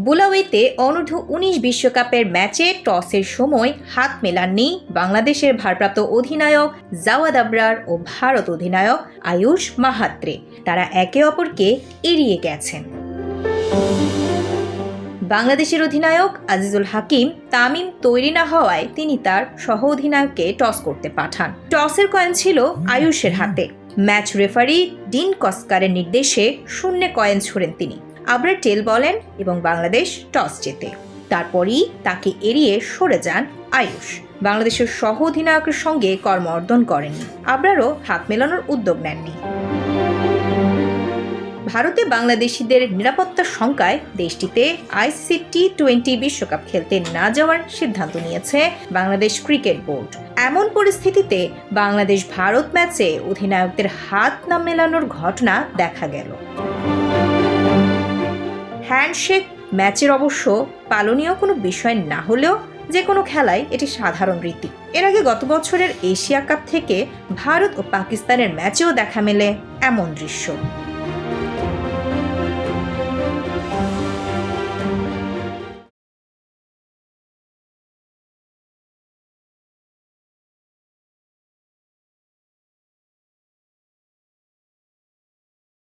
বুলাওয়েতে অনূর্ধ্ব-19 বিশ্বকাপের ম্যাচে টসের সময় হাত মেলাননি বাংলাদেশের ভারপ্রাপ্ত অধিনায়ক জাওয়াদ আবরার ও ভারত অধিনায়ক আয়ুষ মাহাত্রে। তারা একে অপরকে এড়িয়ে গেছেন। বাংলাদেশের অধিনায়ক আজিজুল হাকিম তামিম তৈরি না হওয়ায় তিনি তার সহ অধিনায়ককে টস করতে পাঠান। টসের কয়েন ছিল আয়ুষের হাতে। ম্যাচ রেফারি ডিন কস্কারের নির্দেশে শূন্যে কয়েন ছোড়েন তিনি। আবরার টেল বলেন এবং বাংলাদেশ টস জেতে। তারপরই তাকে এড়িয়ে সরে যান আয়ুষ। বাংলাদেশের সহ অধিনায়কের সঙ্গে কর্মর্দন করেননি। আবরারও হাত মেলানোর উদ্যোগ নেননি। ভারতে বাংলাদেশিদের নিরাপত্তার শঙ্কায় দেশটিতে আইসিসি টি-20 বিশ্বকাপ খেলতে না যাওয়ার সিদ্ধান্ত নিয়েছে বাংলাদেশ ক্রিকেট বোর্ড। এমন পরিস্থিতিতে বাংলাদেশ ভারত ম্যাচে অধিনায়কদের হাত না মেলানোর ঘটনা দেখা গেল। হ্যান্ডশেক ম্যাচের অবশ্য পালনীয় কোনো বিষয় না হলেও যে কোনো খেলায় এটি সাধারণ রীতি। এর আগে গত বছরের এশিয়া কাপ থেকে ভারত ও পাকিস্তানের ম্যাচেও দেখা মেলে এমন দৃশ্য।